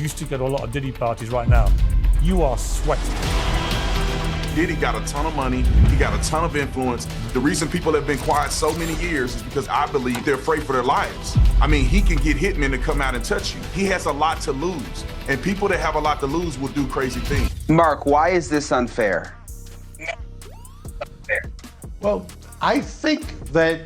used to go to a lot of Diddy parties right now, you are sweating. Diddy got a ton of money, he got a ton of influence. The reason people have been quiet so many years is because I believe they're afraid for their lives. I mean, he can get hitmen to come out and touch you. He has a lot to lose, and people that have a lot to lose will do crazy things. Mark, why is this unfair? Well, I think that,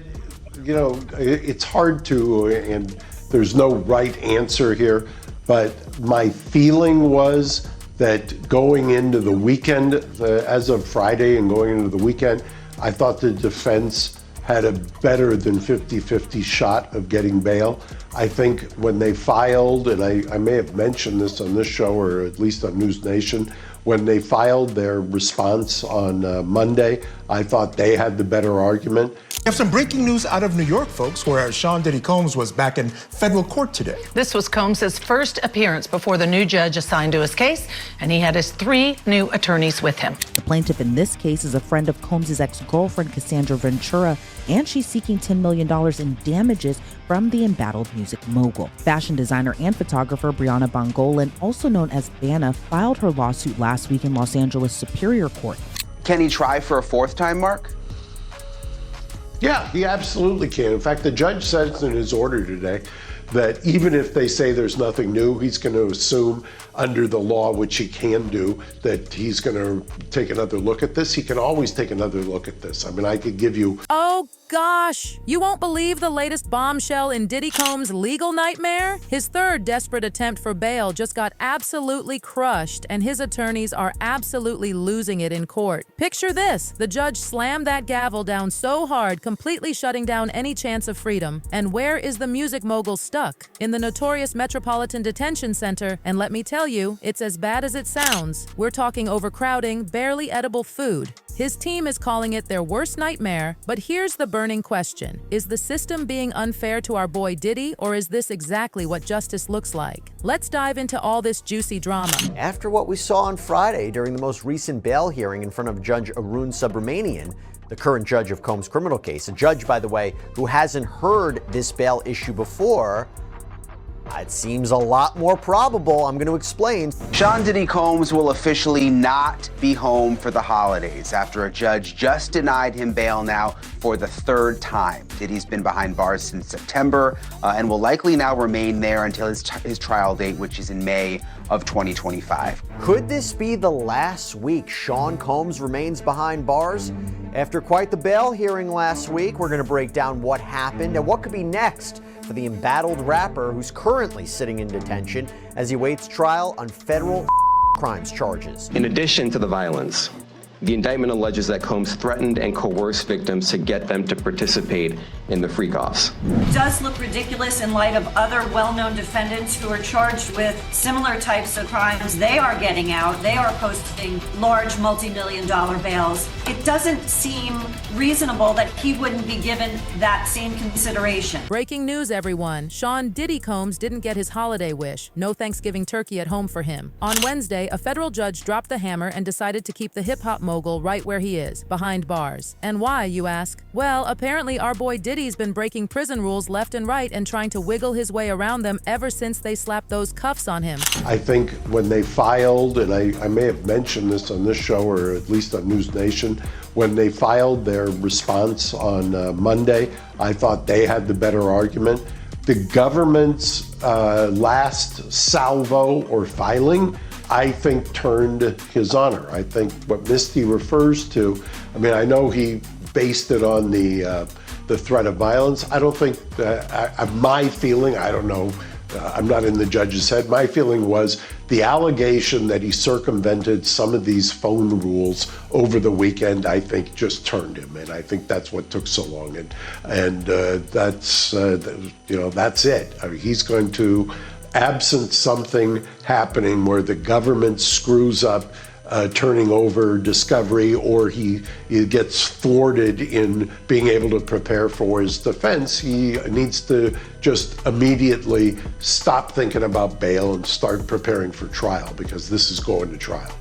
it's hard to, and there's no right answer here, but my feeling was that going into the weekend, as of Friday and going into the weekend, I thought the defense had a better than 50-50 shot of getting bail. I think when they filed, and I may have mentioned this on this show or at least on News Nation, when they filed their response on Monday, I thought they had the better argument. We have some breaking news out of New York, folks, where Sean Diddy Combs was back in federal court today. This was Combs' first appearance before the new judge assigned to his case, and he had his 3 new attorneys with him. The plaintiff in this case is a friend of Combs' ex-girlfriend, Cassandra Ventura, and she's seeking $10 million in damages from the embattled music mogul. Fashion designer and photographer Brianna Bongolan, also known as Vanna, filed her lawsuit last week in Los Angeles Superior Court. Can he try for a 4th time, Mark? Yeah, he absolutely can. In fact, the judge says in his order today that even if they say there's nothing new, he's going to assume under the law, which he can do, that he's going to take another look at this. He can always take another look at this. I mean, I could give you... Oh, gosh. You won't believe the latest bombshell in Diddy Combs' legal nightmare? His 3rd desperate attempt for bail just got absolutely crushed, and his attorneys are absolutely losing it in court. Picture this. The judge slammed that gavel down so hard, completely shutting down any chance of freedom. And where is the music mogul stuck? In the notorious Metropolitan Detention Center, and let me tell you, it's as bad as it sounds. We're talking overcrowding, barely edible food. His team is calling it their worst nightmare, but here's the burning question. Is the system being unfair to our boy Diddy, or is this exactly what justice looks like? Let's dive into all this juicy drama. After what we saw on Friday during the most recent bail hearing in front of Judge Arun Subramanian, the current judge of Combs' criminal case, a judge, by the way, who hasn't heard this bail issue before, it seems a lot more probable. I'm going to explain. Sean Diddy Combs will officially not be home for the holidays after a judge just denied him bail now for the 3rd time. Diddy's been behind bars since September and will likely now remain there until his trial date, which is in May of 2025. Could this be the last week Sean Combs remains behind bars? After quite the bail hearing last week, we're going to break down what happened and what could be next for the embattled rapper who's currently sitting in detention as he waits trial on federal crimes charges. In addition to the violence, the indictment alleges that Combs threatened and coerced victims to get them to participate in the freak-offs. It does look ridiculous in light of other well-known defendants who are charged with similar types of crimes. They are getting out. They are posting large multi-million-dollar bails. It doesn't seem reasonable that he wouldn't be given that same consideration. Breaking news, everyone. Sean Diddy Combs didn't get his holiday wish. No Thanksgiving turkey at home for him. On Wednesday, a federal judge dropped the hammer and decided to keep the hip-hop mogul right where he is, behind bars. And why, you ask? Well, apparently our boy Diddy's been breaking prison rules left and right and trying to wiggle his way around them ever since they slapped those cuffs on him. I think when they filed, and I may have mentioned this on this show or at least on News Nation, when they filed their response on Monday, I thought they had the better argument. The government's last salvo or filing, I think, turned his honor. I think what Misty refers to, I mean, I know he based it on the threat of violence. I don't think, my feeling, I don't know, I'm not in the judge's head. My feeling was the allegation that he circumvented some of these phone rules over the weekend, I think, just turned him. And I think that's what took so long. And that's it. I mean, he's going to, absent something happening where the government screws up turning over discovery, or he gets thwarted in being able to prepare for his defense, he needs to just immediately stop thinking about bail and start preparing for trial, because this is going to trial.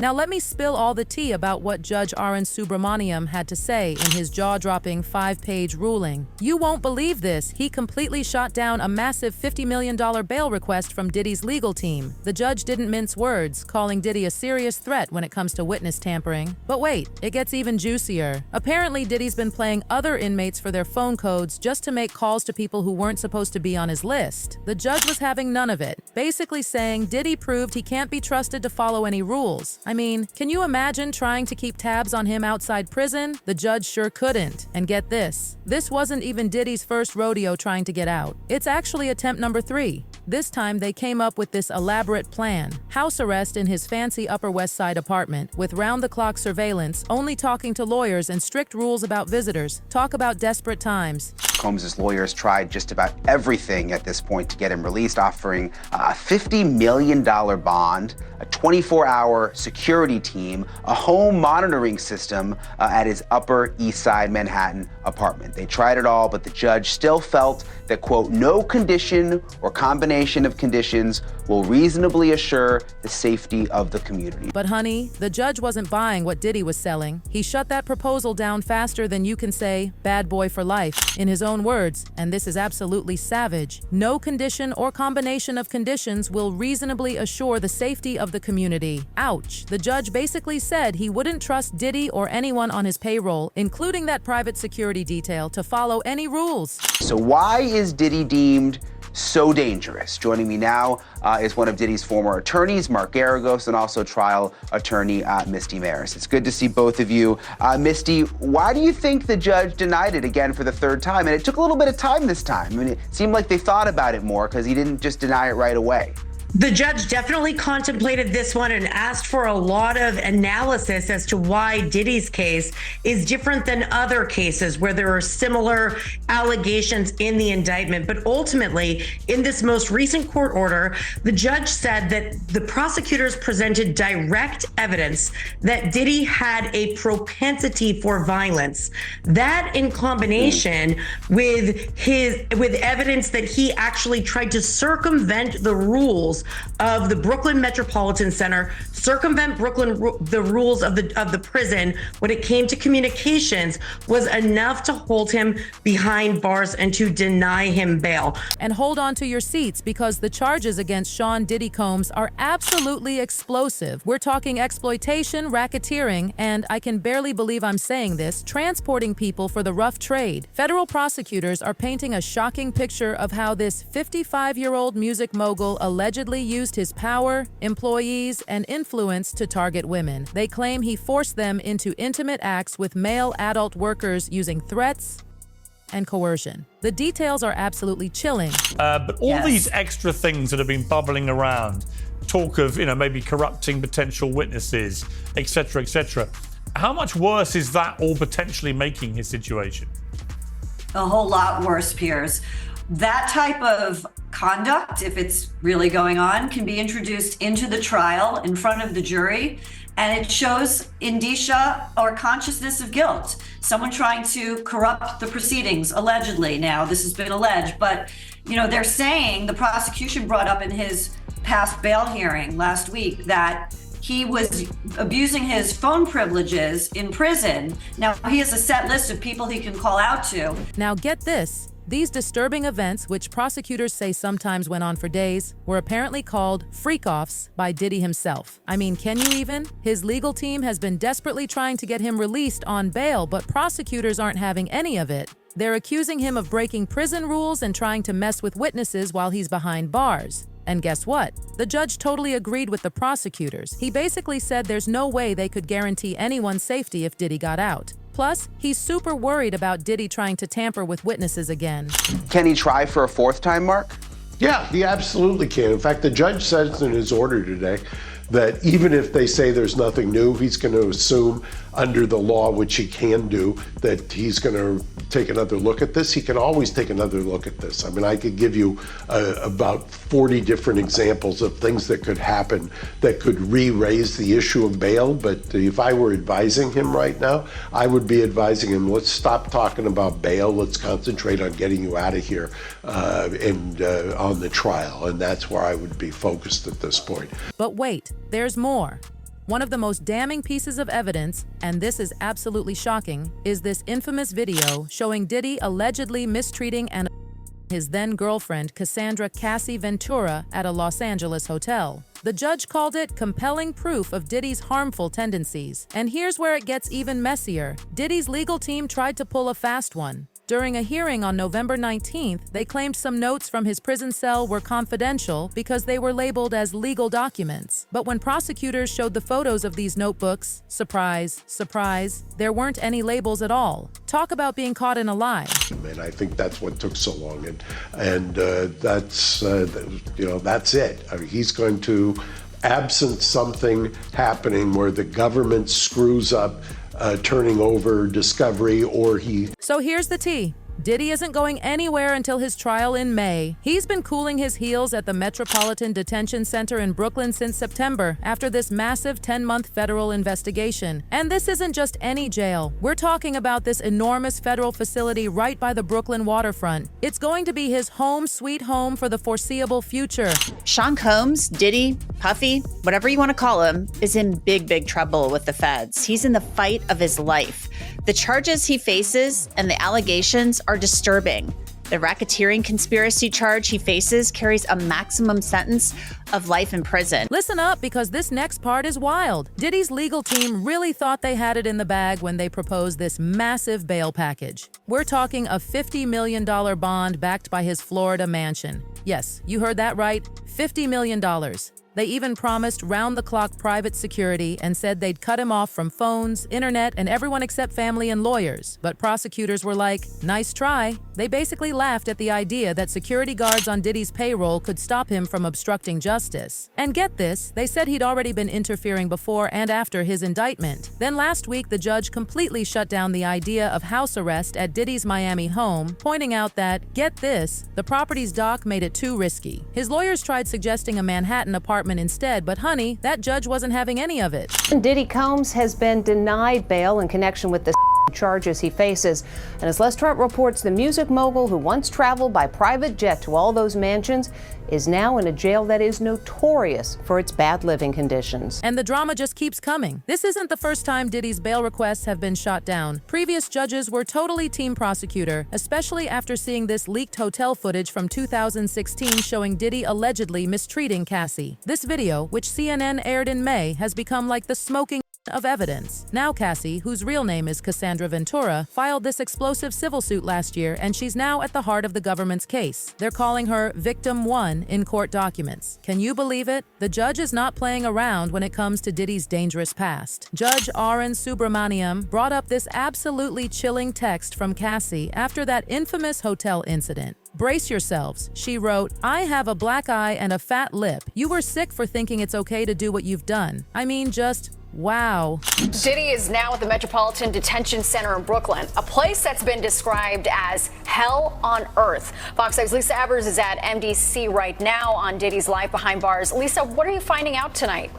Now let me spill all the tea about what Judge R.N. Subramaniam had to say in his jaw-dropping 5-page ruling. You won't believe this. He completely shot down a massive $50 million bail request from Diddy's legal team. The judge didn't mince words, calling Diddy a serious threat when it comes to witness tampering. But wait, it gets even juicier. Apparently, Diddy's been playing other inmates for their phone codes just to make calls to people who weren't supposed to be on his list. The judge was having none of it, basically saying Diddy proved he can't be trusted to follow any rules. I mean, can you imagine trying to keep tabs on him outside prison? The judge sure couldn't. And get this wasn't even Diddy's first rodeo trying to get out. It's actually attempt number 3. This time, they came up with this elaborate plan. House arrest in his fancy Upper West Side apartment, with round-the-clock surveillance, only talking to lawyers and strict rules about visitors. Talk about desperate times. Combs' lawyers tried just about everything at this point to get him released, offering a $50 million bond, a 24-hour security team, a home monitoring system at his Upper East Side Manhattan apartment. They tried it all, but the judge still felt that, quote, no condition or combination of conditions will reasonably assure the safety of the community. But honey, the judge wasn't buying what Diddy was selling. He shut that proposal down faster than you can say, bad boy for life, in his own words, and this is absolutely savage. No condition or combination of conditions will reasonably assure the safety of the community. Ouch. The judge basically said he wouldn't trust Diddy or anyone on his payroll, including that private security detail, to follow any rules. So why is Diddy deemed so dangerous? Joining me now is one of Diddy's former attorneys, Mark Garagos, and also trial attorney Misty Maris. It's good to see both of you. Misty, why do you think the judge denied it again for the 3rd time? And it took a little bit of time this time. I mean, it seemed like they thought about it more because he didn't just deny it right away. The judge definitely contemplated this one and asked for a lot of analysis as to why Diddy's case is different than other cases where there are similar allegations in the indictment. But ultimately, in this most recent court order, the judge said that the prosecutors presented direct evidence that Diddy had a propensity for violence. That in combination with evidence that he actually tried to circumvent the rules of the Brooklyn Metropolitan Center, circumvent the rules of the prison when it came to communications, was enough to hold him behind bars and to deny him bail. And hold on to your seats, because the charges against Sean Diddy Combs are absolutely explosive. We're talking exploitation, racketeering, and I can barely believe I'm saying this, transporting people for the rough trade. Federal prosecutors are painting a shocking picture of how this 55-year-old music mogul allegedly used his power, employees, and influence to target women. They claim he forced them into intimate acts with male adult workers using threats and coercion. The details are absolutely chilling. But all these extra things that have been bubbling around, talk of, maybe corrupting potential witnesses, etc., etc. How much worse is that all potentially making his situation? A whole lot worse, Piers. That type of conduct, if it's really going on, can be introduced into the trial in front of the jury, and it shows indicia or consciousness of guilt. Someone trying to corrupt the proceedings, allegedly. Now, this has been alleged, but they're saying, the prosecution brought up in his past bail hearing last week that he was abusing his phone privileges in prison. Now, he has a set list of people he can call out to. Now, get this. These disturbing events, which prosecutors say sometimes went on for days, were apparently called freak-offs by Diddy himself. I mean, can you even? His legal team has been desperately trying to get him released on bail, but prosecutors aren't having any of it. They're accusing him of breaking prison rules and trying to mess with witnesses while he's behind bars. And guess what? The judge totally agreed with the prosecutors. He basically said there's no way they could guarantee anyone's safety if Diddy got out. Plus, he's super worried about Diddy trying to tamper with witnesses again. Can he try for a 4th time, Mark? Yeah, he absolutely can. In fact, the judge says in his order today that even if they say there's nothing new, he's going to assume under the law, which he can do, that he's going to take another look at this. He can always take another look at this. I mean, I could give you about 40 different examples of things that could happen that could re-raise the issue of bail. But if I were advising him right now, I would be advising him, let's stop talking about bail. Let's concentrate on getting you out of here and on the trial. And that's where I would be focused at this point. But wait, there's more. One of the most damning pieces of evidence, and this is absolutely shocking, is this infamous video showing Diddy allegedly mistreating and his then-girlfriend Cassandra Cassie Ventura at a Los Angeles hotel. The judge called it compelling proof of Diddy's harmful tendencies. And here's where it gets even messier. Diddy's legal team tried to pull a fast one. During a hearing on November 19th, they claimed some notes from his prison cell were confidential because they were labeled as legal documents. But when prosecutors showed the photos of these notebooks, surprise, surprise, there weren't any labels at all. Talk about being caught in a lie. And I think that's what took so long. And that's it. I mean, he's going to, absent something happening where the government screws up turning over discovery or he... So here's the tea. Diddy isn't going anywhere until his trial in May. He's been cooling his heels at the Metropolitan Detention Center in Brooklyn since September after this massive 10-month federal investigation. And this isn't just any jail. We're talking about this enormous federal facility right by the Brooklyn waterfront. It's going to be his home sweet home for the foreseeable future. Sean Combs, Diddy, Puffy, whatever you want to call him, is in big, big trouble with the feds. He's in the fight of his life. The charges he faces and the allegations are disturbing. The racketeering conspiracy charge he faces carries a maximum sentence of life in prison. Listen up, because this next part is wild. Diddy's legal team really thought they had it in the bag when they proposed this massive bail package. We're talking a $50 million bond backed by his Florida mansion. Yes, you heard that right, $50 million. They even promised round-the-clock private security and said they'd cut him off from phones, internet, and everyone except family and lawyers. But prosecutors were like, nice try. They basically laughed at the idea that security guards on Diddy's payroll could stop him from obstructing justice. And get this, they said he'd already been interfering before and after his indictment. Then last week, the judge completely shut down the idea of house arrest at Diddy's Miami home, pointing out that, get this, the property's doc made it too risky. His lawyers tried suggesting a Manhattan apartment instead, but honey, that judge wasn't having any of it. Diddy Combs has been denied bail in connection with the charges he faces. And as Les Trent reports, the music mogul who once traveled by private jet to all those mansions is now in a jail that is notorious for its bad living conditions. And the drama just keeps coming. This isn't the first time Diddy's bail requests have been shot down. Previous judges were totally team prosecutor, especially after seeing this leaked hotel footage from 2016 showing Diddy allegedly mistreating Cassie. This video, which CNN aired in May, has become like the smoking of evidence. Now Cassie, whose real name is Cassandra Ventura, filed this explosive civil suit last year, and she's now at the heart of the government's case. They're calling her Victim 1 in court documents. Can you believe it? The judge is not playing around when it comes to Diddy's dangerous past. Judge Arun Subramaniam brought up this absolutely chilling text from Cassie after that infamous hotel incident. Brace yourselves. She wrote, I have a black eye and a fat lip. You were sick for thinking it's okay to do what you've done. I mean, just wow. Diddy is now at the Metropolitan Detention Center in Brooklyn, a place that's been described as hell on earth. Fox 5's Lisa Evers is at MDC right now on Diddy's life behind bars. Lisa, what are you finding out tonight?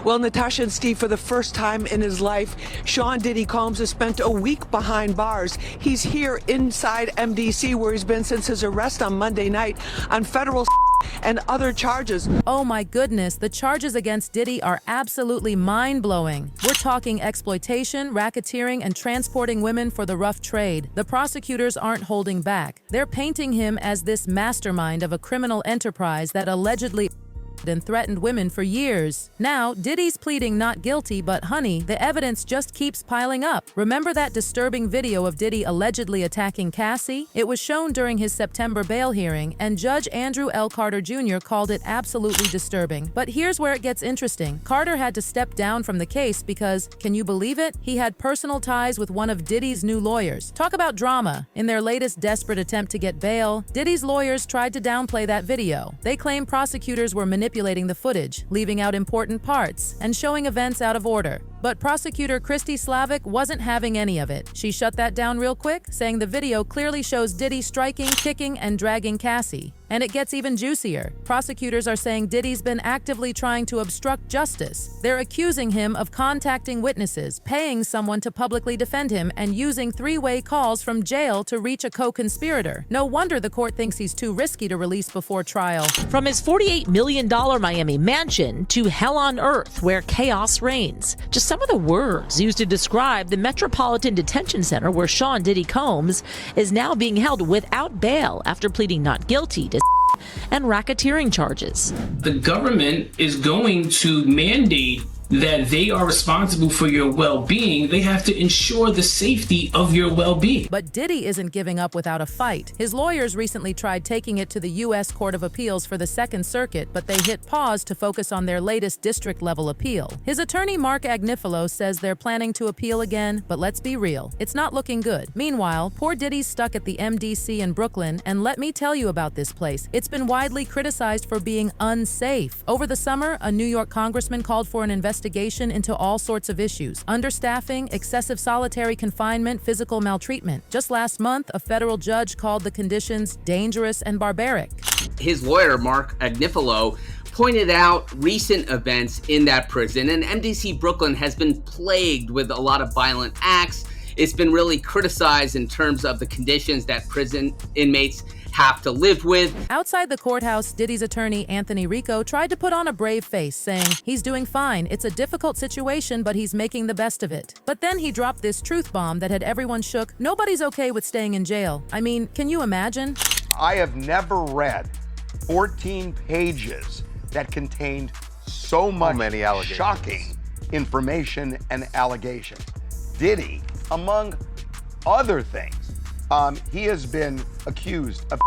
Well, Natasha and Steve, for the first time in his life, Sean Diddy Combs has spent a week behind bars. He's here inside MDC, where he's been since his arrest on Monday night on federal and other charges. Oh my goodness, the charges against Diddy are absolutely mind-blowing. We're talking exploitation, racketeering, and transporting women for the rough trade. The prosecutors aren't holding back. They're painting him as this mastermind of a criminal enterprise that allegedly and threatened women for years. Now, Diddy's pleading not guilty, but honey, the evidence just keeps piling up. Remember that disturbing video of Diddy allegedly attacking Cassie? It was shown during his September bail hearing, and Judge Andrew L. Carter Jr. called it absolutely disturbing. But here's where it gets interesting. Carter had to step down from the case because, can you believe it? He had personal ties with one of Diddy's new lawyers. Talk about drama. In their latest desperate attempt to get bail, Diddy's lawyers tried to downplay that video. They claim prosecutors were manipulating the footage, leaving out important parts, and showing events out of order. But prosecutor Christy Slavic wasn't having any of it. She shut that down real quick, saying the video clearly shows Diddy striking, kicking, and dragging Cassie. And it gets even juicier. Prosecutors are saying Diddy's been actively trying to obstruct justice. They're accusing him of contacting witnesses, paying someone to publicly defend him, and using three-way calls from jail to reach a co-conspirator. No wonder the court thinks he's too risky to release before trial. From his $48 million Miami mansion to hell on earth where chaos reigns. Just some of the words used to describe the Metropolitan Detention Center where Sean Diddy Combs is now being held without bail after pleading not guilty to and racketeering charges. The government is going to mandate that they are responsible for your well-being. They have to ensure the safety of your well-being. But Diddy isn't giving up without a fight. His lawyers recently tried taking it to the U.S. Court of Appeals for the Second Circuit, but they hit pause to focus on their latest district-level appeal. His attorney, Mark Agnifilo, says they're planning to appeal again, but let's be real, it's not looking good. Meanwhile, poor Diddy's stuck at the MDC in Brooklyn, and let me tell you about this place. It's been widely criticized for being unsafe. Over the summer, a New York congressman called for an investigation into all sorts of issues: understaffing, excessive solitary confinement, physical maltreatment. Just last month, a federal judge called the conditions dangerous and barbaric. His lawyer, Mark Agnifilo, pointed out recent events in that prison, and MDC Brooklyn has been plagued with a lot of violent acts. It's been really criticized in terms of the conditions that prison inmates have to live with. Outside the courthouse, Diddy's attorney, Anthony Rico, tried to put on a brave face, saying he's doing fine. It's a difficult situation, but he's making the best of it. But then he dropped this truth bomb that had everyone shook. Nobody's okay with staying in jail. I mean, can you imagine? I have never read 14 pages that contained so much shocking information and allegations. Diddy, among other things, he has been accused of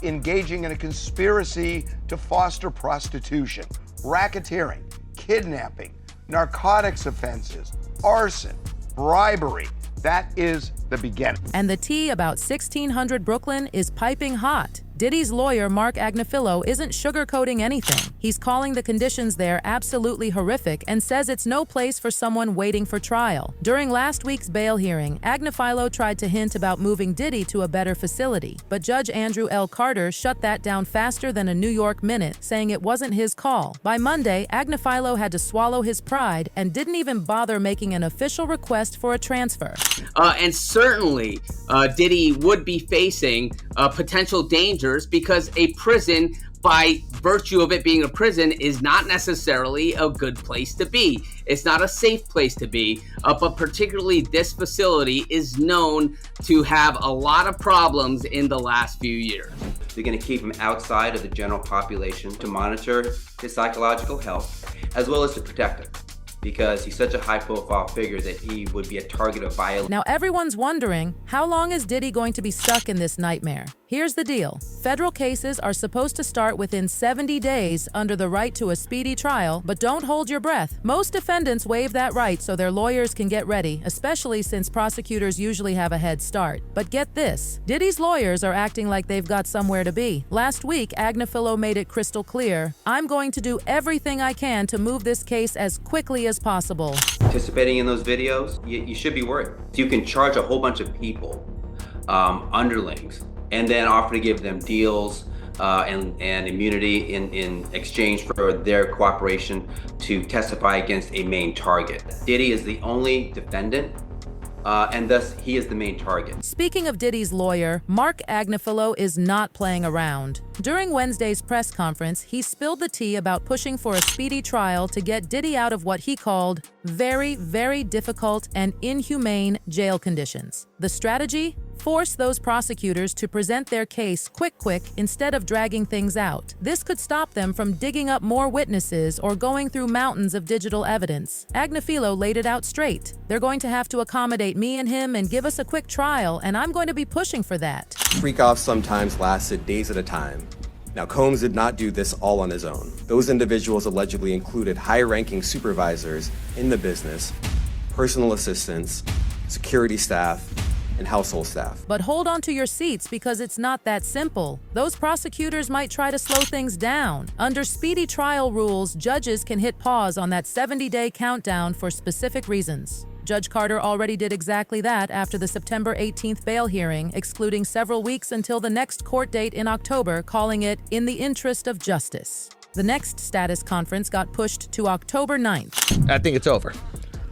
engaging in a conspiracy to foster prostitution, racketeering, kidnapping, narcotics offenses, arson, bribery. That is the beginning. And the tea about 1600 Brooklyn is piping hot. Diddy's lawyer, Mark Agnifilo, isn't sugarcoating anything. He's calling the conditions there absolutely horrific and says it's no place for someone waiting for trial. During last week's bail hearing, Agnifilo tried to hint about moving Diddy to a better facility, but Judge Andrew L. Carter shut that down faster than a New York minute, saying it wasn't his call. By Monday, Agnifilo had to swallow his pride and didn't even bother making an official request for a transfer. And certainly, Diddy would be facing potential dangers because a prison, by virtue of it being a prison, is not necessarily a good place to be. It's not a safe place to be, but particularly this facility is known to have a lot of problems in the last few years. They're going to keep him outside of the general population to monitor his psychological health, as well as to protect him, because he's such a high-profile figure that he would be a target of violence. Now everyone's wondering, how long is Diddy going to be stuck in this nightmare? Here's the deal. Federal cases are supposed to start within 70 days under the right to a speedy trial, but don't hold your breath. Most defendants waive that right so their lawyers can get ready, especially since prosecutors usually have a head start. But get this, Diddy's lawyers are acting like they've got somewhere to be. Last week, Agnifilo made it crystal clear, I'm going to do everything I can to move this case as quickly as possible. Participating in those videos, you should be worried. You can charge a whole bunch of people, underlings, and then offer to give them deals and immunity in exchange for their cooperation to testify against a main target. Diddy is the only defendant, and thus he is the main target. Speaking of Diddy's lawyer, Mark Agnifilo is not playing around. During Wednesday's press conference, he spilled the tea about pushing for a speedy trial to get Diddy out of what he called very, very difficult and inhumane jail conditions. The strategy? Force those prosecutors to present their case quick instead of dragging things out. This could stop them from digging up more witnesses or going through mountains of digital evidence. Agnifilo laid it out straight. They're going to have to accommodate me and him and give us a quick trial, and I'm going to be pushing for that. Freak-offs sometimes lasted days at a time. Now, Combs did not do this all on his own. Those individuals allegedly included high-ranking supervisors in the business, personal assistants, security staff, and household staff. But hold on to your seats because it's not that simple. Those prosecutors might try to slow things down. Under speedy trial rules, judges can hit pause on that 70-day countdown for specific reasons. Judge Carter already did exactly that after the September 18th bail hearing, excluding several weeks until the next court date in October, calling it in the interest of justice. The next status conference got pushed to October 9th. I think it's over.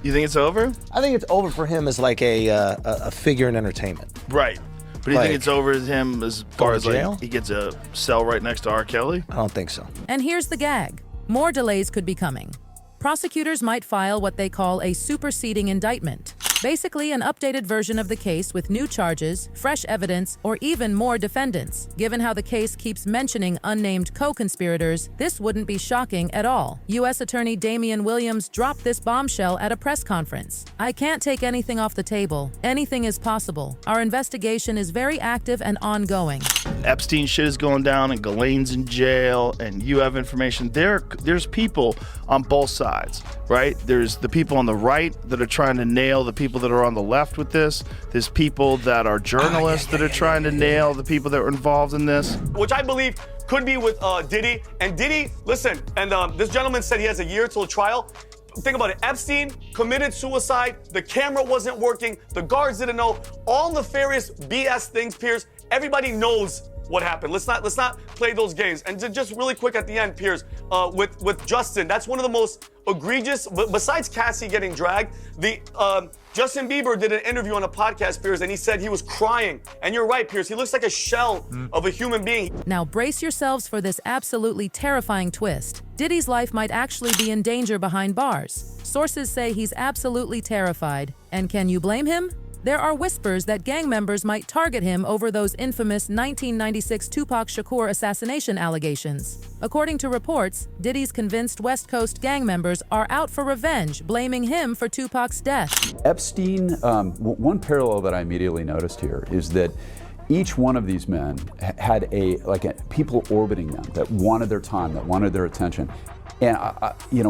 You think it's over? I think it's over for him as like a figure in entertainment. Right. But do you think it's over as him as far as jail? like he gets a cell right next to R. Kelly? I don't think so. And here's the gag. More delays could be coming. Prosecutors might file what they call a superseding indictment. Basically, an updated version of the case with new charges, fresh evidence, or even more defendants. Given how the case keeps mentioning unnamed co-conspirators, this wouldn't be shocking at all. U.S. Attorney Damian Williams dropped this bombshell at a press conference. "I can't take anything off the table. Anything is possible. Our investigation is very active and ongoing." Epstein shit is going down and Ghislaine's in jail and you have information. There's people on both sides, right? There's the people on the right that are trying to nail the people that are on the left with this. There's people that are journalists that are trying to nail the people that were involved in this. Which I believe could be with Diddy. And Diddy, listen, and this gentleman said he has a year till trial. Think about it. Epstein committed suicide. The camera wasn't working. The guards didn't know. All nefarious BS things, Piers. Everybody knows what happened. Let's not play those games. And just really quick at the end, Piers, with Justin, that's one of the most egregious. Besides Cassie getting dragged, Justin Bieber did an interview on a podcast, Piers, and he said he was crying. And you're right, Piers. He looks like a shell of a human being. Now brace yourselves for this absolutely terrifying twist. Diddy's life might actually be in danger behind bars. Sources say he's absolutely terrified. And can you blame him? There are whispers that gang members might target him over those infamous 1996 Tupac Shakur assassination allegations. According to reports, Diddy's convinced West Coast gang members are out for revenge, blaming him for Tupac's death. Epstein, one parallel that I immediately noticed here is that each one of these men had people orbiting them that wanted their time, that wanted their attention. And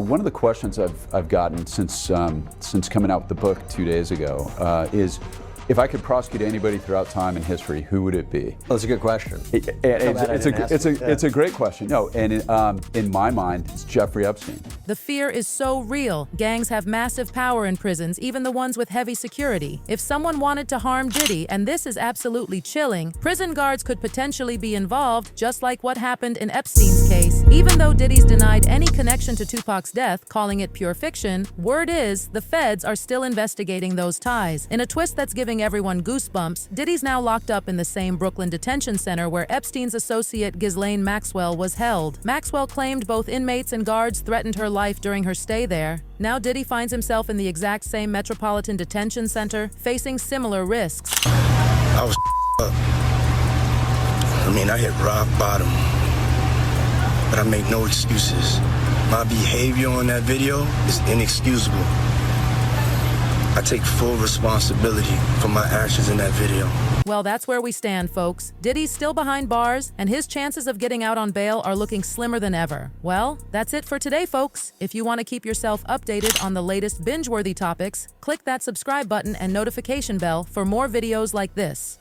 one of the questions I've gotten since coming out with the book 2 days ago is, if I could prosecute anybody throughout time and history, who would it be? Well, that's a good question. It's a great question. No, and in my mind, it's Jeffrey Epstein. The fear is so real. Gangs have massive power in prisons, even the ones with heavy security. If someone wanted to harm Diddy, and this is absolutely chilling, prison guards could potentially be involved, just like what happened in Epstein's case. Even though Diddy's denied any connection to Tupac's death, calling it pure fiction, word is the feds are still investigating those ties. In a twist that's giving everyone goosebumps, Diddy's now locked up in the same Brooklyn detention center where Epstein's associate Ghislaine Maxwell was held. Maxwell claimed both inmates and guards threatened her life during her stay there. Now Diddy finds himself in the exact same Metropolitan Detention Center, facing similar risks. I was up. I hit rock bottom, but I make no excuses. My behavior on that video is inexcusable. I take full responsibility for my actions in that video. Well, that's where we stand, folks. Diddy's still behind bars, and his chances of getting out on bail are looking slimmer than ever. Well, that's it for today, folks. If you want to keep yourself updated on the latest binge-worthy topics, click that subscribe button and notification bell for more videos like this.